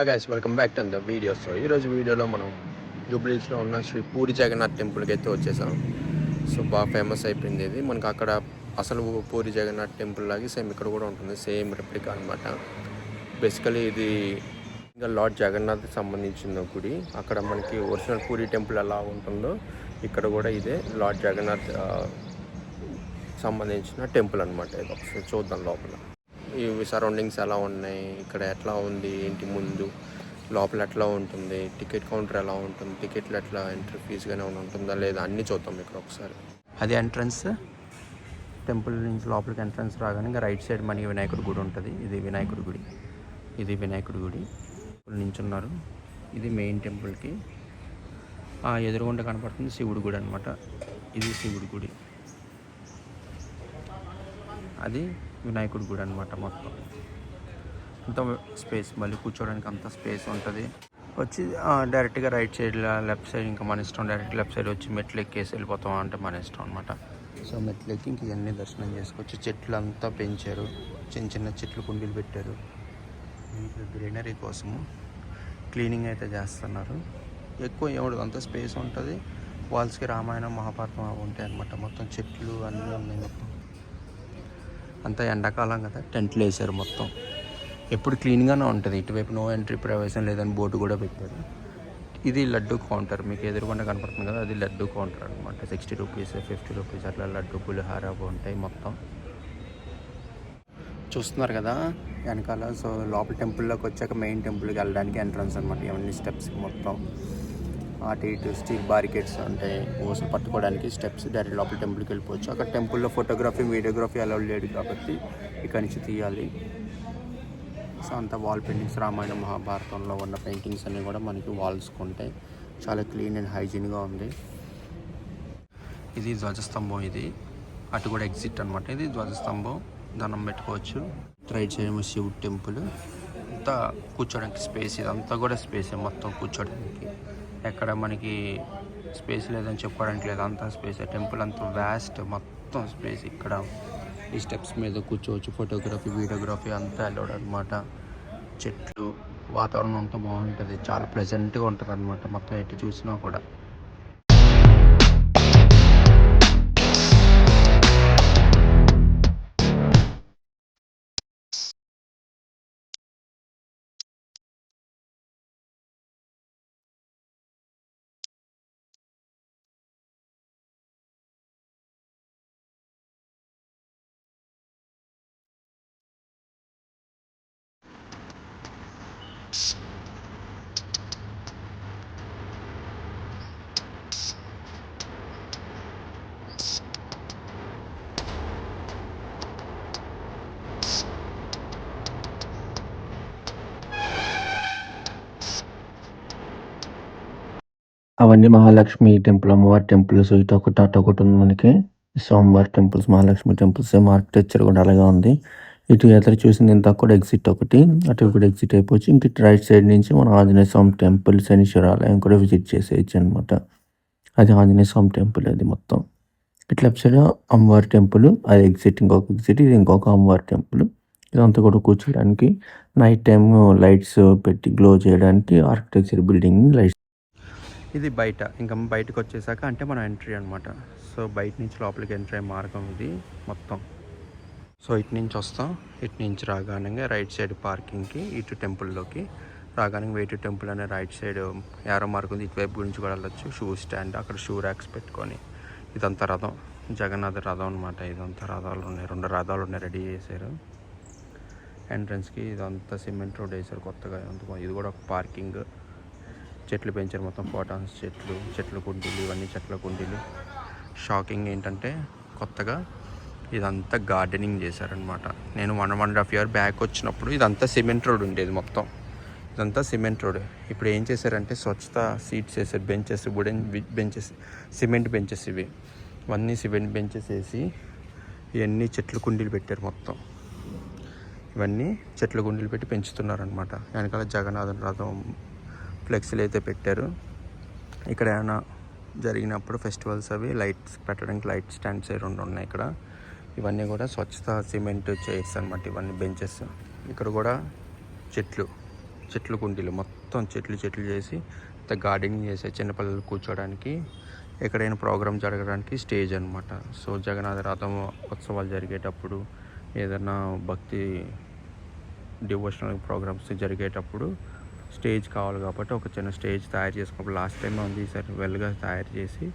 Guys welcome back to the video. So ఈరోజు వీడియోలో మనం జూబ్లీస్లో ఉన్న శ్రీ పూరి జగన్నాథ్ టెంపుల్కి అయితే వచ్చేసాం. సో బాగా ఫేమస్ అయిపోయింది ఇది. మనకు అక్కడ అసలు పూరి జగన్నాథ్ టెంపుల్ లాగే సేమ్ ఇక్కడ కూడా ఉంటుంది, సేమ్ రెప్లికా అనమాట. బేసికలీ ఇది ఇంకా లార్డ్ జగన్నాథ్కి సంబంధించిన గుడి. అక్కడ మనకి ఒరిజినల్ పూరి టెంపుల్ ఎలా ఉంటుందో ఇక్కడ కూడా ఇదే లార్డ్ జగన్నాథ్ సంబంధించిన టెంపుల్ అనమాట. ఇది ఒకసారి చూద్దాం లోపల ఇవి సరౌండింగ్స్ ఎలా ఉన్నాయి, ఇక్కడ ఎట్లా ఉంది, ఏంటి ముందు లోపల ఎట్లా ఉంటుంది, టికెట్ కౌంటర్ ఎలా ఉంటుంది, టికెట్లు ఎట్లా ఎంట్రీ ఫీజుగానే ఉంటుందా లేదా అన్నీ చూద్దాం ఇక్కడ ఒకసారి. అది ఎంట్రన్స్, టెంపుల్ నుంచి లోపలికి ఎంట్రన్స్ రాగానే ఇంకా రైట్ సైడ్ మనకి వినాయకుడి గుడి ఉంటుంది. ఇది వినాయకుడి గుడి, ఇది వినాయకుడి గుడి నించున్నారు. ఇది మెయిన్ టెంపుల్కి ఎదురుగుండా కనపడుతుంది శివుడి గుడి అనమాట. ఇది శివుడి గుడి, అది వినాయకుడి గుడి అనమాట. మొత్తం అంత స్పేస్, మళ్ళీ కూర్చోడానికి అంత స్పేస్ ఉంటుంది. వచ్చి డైరెక్ట్గా రైట్ సైడ్ లెఫ్ట్ సైడ్ ఇంకా మన ఇష్టం. డైరెక్ట్ లెఫ్ట్ సైడ్ వచ్చి మెట్లు ఎక్కేసి వెళ్ళిపోతాం అంటే మన ఇష్టం అనమాట. సో మెట్లు ఎక్కి ఇంక ఇవన్నీ దర్శనం చేసుకోవచ్చు. చెట్లు అంతా పెంచారు, చిన్న చిన్న చెట్లు కుండీలు పెట్టారు గ్రీనరీ కోసము. క్లీనింగ్ అయితే చేస్తున్నారు. ఎక్కువ ఏమడు అంత స్పేస్ ఉంటుంది. వాల్స్కి రామాయణం మహాభారతం అవి ఉంటాయి అనమాట. మొత్తం చెట్లు అన్నీ ఉన్నాయి. మొత్తం అంతా ఎండాకాలం కదా, టెంట్లు వేసారు. మొత్తం ఎప్పుడు క్లీన్గానే ఉంటుంది. ఇటువైపు నో ఎంట్రీ ప్రవేశం లేదని బోర్డు కూడా పెట్టారు. ఇది లడ్డు కౌంటర్, మీకు ఎదురుకుండా కనపడుతుంది కదా, అది లడ్డు కౌంటర్ అనమాట. 60 రూపీస్ 50 రూపీస్ అట్లా లడ్డు పులిహార ఉంటాయి మొత్తం. చూస్తున్నారు కదా వెనకాల. సో లోపల టెంపుల్లోకి వచ్చాక మెయిన్ టెంపుల్కి వెళ్ళడానికి ఎంట్రన్స్ అనమాట. ఇవన్నీ స్టెప్స్ మొత్తం అటు ఇటు స్టీల్ బారికేడ్స్ ఉంటాయి. ఓసులు పట్టుకోవడానికి స్టెప్స్. డైరెక్ట్ లోపల టెంపుల్కి వెళ్ళిపోవచ్చు. అక్కడ టెంపుల్లో ఫోటోగ్రఫీ వీడియోగ్రఫీ అలౌడ్ లేదు కాబట్టి ఇక్కడి నుంచి తీయాలి. సో అంతా వాల్ పెయింటింగ్స్, రామాయణ మహాభారతంలో ఉన్న పెయింటింగ్స్ అన్నీ కూడా మనకి వాల్స్కి ఉంటాయి. చాలా క్లీన్ అండ్ హైజీన్గా ఉంది. ఇది ధ్వజస్తంభం. ఇది అటు కూడా ఎగ్జిట్ అనమాట. ఇది ధ్వజస్తంభం, దండం పెట్టుకోవచ్చు. రైట్ సైడ్ శివుడు టెంపుల్. అంతా కూర్చోడానికి స్పేస్, ఇదంతా కూడా స్పేస్ మొత్తం కూర్చోడానికి. ఎక్కడ మనకి స్పేస్ లేదని చెప్పుకోవడానికి లేదు, అంతా స్పేస్. టెంపుల్ అంతా వ్యాస్ట్, మొత్తం స్పేస్. ఇక్కడ ఈ స్టెప్స్ మీద కూర్చోవచ్చు. ఫోటోగ్రఫీ వీడియోగ్రఫీ అంతా అలౌడ్ అనమాట. చెట్లు, వాతావరణం అంతా బాగుంటుంది. చాలా ప్లెజెంట్గా ఉంటుంది అనమాట మొత్తం ఎటు చూసినా కూడా. అవన్నీ మహాలక్ష్మి టెంపుల్, అమ్మవారి టెంపుల్స్. ఇటు ఒకటి అటు ఒకటి ఉంది మనకి. స్వామివారి temples, Mahalakshmi temples. Same architecture కూడా అలాగే ఉంది. ఇటు ఎదురు చూసింది ఇంత కూడా ఎగ్జిట్ ఒకటి, అటు కూడా ఎగ్జిట్ అయిపోవచ్చు. ఇంక రైట్ సైడ్ నుంచి మనం ఆంజనేయ స్వామి టెంపుల్, శనీశ్వర ఆలయం కూడా విజిట్ చేసేయచ్చు అనమాట. అది ఆంజనేయ స్వామి టెంపుల్. అది మొత్తం ఇటు లెఫ్ట్ సైడ్ అమ్మవారి టెంపుల్, అది ఎగ్జిట్. ఇంకొక ఎగ్జిట్, ఇది ఇంకొక అమ్మవారి టెంపుల్. ఇదంతా కూడా కూర్చోడానికి, నైట్ టైం లైట్స్ పెట్టి గ్లో చేయడానికి ఆర్కిటెక్చర్ బిల్డింగ్ లైట్స్. ఇది బయట, ఇంకా బయటకు వచ్చేసాక అంటే మనం ఎంట్రీ అనమాట. సో బయట నుంచి లోపలికి ఎంట్రీ అయ్యే మార్గం ఇది మొత్తం. సో ఇటు నుంచి వస్తాం. ఇటు నుంచి రాగానే రైట్ సైడ్ పార్కింగ్కి, ఇటు టెంపుల్లోకి రాగానే ఇటు టెంపుల్ అనే రైట్ సైడ్ యారో మార్క్ ఉంది. ఇటువైపు గురించి కూడా వెళ్ళొచ్చు. షూ స్టాండ్, అక్కడ షూ ర్యాక్స్ పెట్టుకొని. ఇదంతా రథం, జగన్నాథ రథం అనమాట. ఇదంతా రథాలు ఉన్నాయి, 2 రథాలు ఉన్నాయి, రెడీ చేశారు. ఎంట్రన్స్కి ఇదంతా సిమెంట్ రోడ్ వేశారు కొత్తగా. ఇది కూడా ఒక పార్కింగ్. చెట్లు పెంచారు మొత్తం, ఫోటాన్స్ చెట్లు, చెట్ల కుండీలు, ఇవన్నీ చెట్ల కుండీలు. షాకింగ్ ఏంటంటే కొత్తగా ఇదంతా గార్డెనింగ్ చేశారనమాట. నేను 1.5 year బ్యాక్ వచ్చినప్పుడు ఇదంతా సిమెంట్ రోడ్ ఉండేది మొత్తం. ఇదంతా సిమెంట్ రోడ్. ఇప్పుడు ఏం చేశారంటే స్వచ్ఛత సీట్స్ వేసారు, benches, wooden benches, cement benches. ఇవన్నీ సిమెంట్ బెంచెస్ వేసి ఇవన్నీ చెట్ల కుండీలు పెట్టారు మొత్తం. ఇవన్నీ చెట్ల కుండీలు పెట్టి పెంచుతున్నారనమాట. వెనకాల జగన్నాథుని రథం ఫ్లెక్సీలు అయితే పెట్టారు. ఇక్కడ ఏమైనా జరిగినప్పుడు ఫెస్టివల్స్ అవి లైట్స్ పెట్టడానికి లైట్ స్టాండ్స్ 2 ఉన్నాయి ఇక్కడ. ఇవన్నీ కూడా స్వచ్ఛత సిమెంట్ చైర్స్ అనమాట. ఇవన్నీ బెంచెస్. ఇక్కడ కూడా చెట్లు, చెట్లు కుండీలు మొత్తం చెట్లు చేసి గార్డెనింగ్ చేసే చిన్నపిల్లలు కూర్చోడానికి, ఎక్కడైనా ప్రోగ్రామ్ జరగడానికి స్టేజ్ అనమాట. సో జగన్నాథ రథం ఉత్సవాలు జరిగేటప్పుడు, ఏదైనా భక్తి డివోషనల్ ప్రోగ్రామ్స్ జరిగేటప్పుడు స్టేజ్ కావాలి కాబట్టి ఒక చిన్న స్టేజ్ తయారు చేసుకున్నప్పుడు లాస్ట్ టైం ఉంది, ఈసారి వెల్గా తయారు చేసి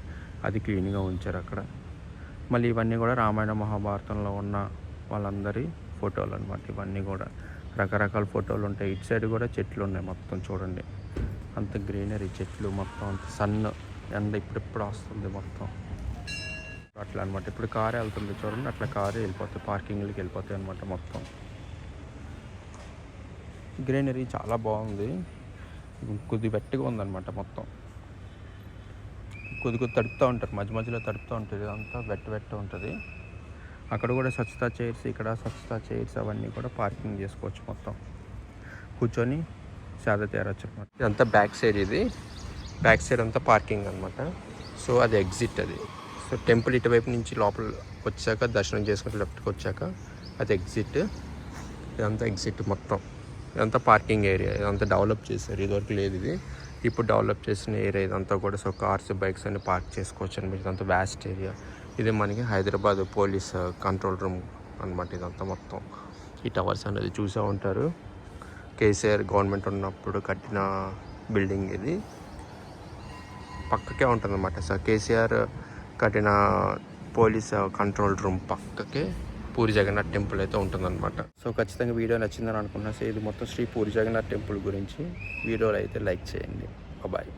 అది క్లీన్గా ఉంచారు అక్కడ. మళ్ళీ ఇవన్నీ కూడా రామాయణ మహాభారతంలో ఉన్న వాళ్ళందరి ఫోటోలు అనమాట. ఇవన్నీ కూడా రకరకాల ఫోటోలు ఉంటాయి. ఇటు సైడ్ కూడా చెట్లు ఉన్నాయి మొత్తం చూడండి, అంత గ్రీనరీ చెట్లు మొత్తం, అంత సన్ ఎండ ఇప్పుడిప్పుడు వస్తుంది మొత్తం అట్లా అనమాట. ఇప్పుడు కారు వెళ్తుంది చూడండి, అట్లా కారు వెళ్ళిపోతాయి, పార్కింగ్లకి వెళ్ళిపోతాయి అనమాట. మొత్తం గ్రీనరీ చాలా బాగుంది, కొద్ది వెట్టిగా ఉందన్నమాట. మొత్తం కొద్ది తడుపుతూ ఉంటారు, మధ్యలో తడుపుతూ ఉంటుంది, అంతా వెట్ట ఉంటుంది. అక్కడ కూడా స్వచ్ఛతా చైర్స్, ఇక్కడ స్వచ్ఛతా చైర్స్ అవన్నీ కూడా పార్కింగ్ చేసుకోవచ్చు. మొత్తం కూర్చొని సేద తీరచ్చు అనమాట. ఇదంతా బ్యాక్ సైడ్, ఇది బ్యాక్ సైడ్ అంతా పార్కింగ్ అనమాట. సో అది ఎగ్జిట్ అది. సో టెంపుల్ ఇటువైపు నుంచి లోపల వచ్చాక దర్శనం చేసుకుంటే లెఫ్ట్కి వచ్చాక అది ఎగ్జిట్. ఇదంతా ఎగ్జిట్ మొత్తం. ఇదంతా పార్కింగ్ ఏరియా, ఇదంతా డెవలప్ చేశారు, ఇదివరకు లేదు ఇది, ఇప్పుడు డెవలప్ చేసిన ఏరియా ఇదంతా కూడా. సో కార్స్ బైక్స్ అన్ని పార్క్ చేసుకోవచ్చు అనమాట. ఇదంతా వ్యాస్ట్ ఏరియా. ఇది మనకి హైదరాబాద్ పోలీస్ కంట్రోల్ రూమ్ అనమాట. ఇదంతా మొత్తం ఈ టవర్స్ అనేది చూసే ఉంటారు, కేసీఆర్ గవర్నమెంట్ ఉన్నప్పుడు కట్టిన బిల్డింగ్ ఇది. పక్కకే ఉంటుంది అన్నమాట. సో కేసీఆర్ కట్టిన పోలీస్ కంట్రోల్ రూమ్ పక్కకే పూరి జగన్నాథ్ టెంపుల్ అయితే ఉంటుందన్నమాట. సో ఖచ్చితంగా వీడియో నచ్చిందని అనుకుంటున్నా. సో ఇది మొత్తం శ్రీ పూరి జగన్నాథ్ టెంపుల్ గురించి. వీడియోలో అయితే లైక్ చేయండి. బాయ్.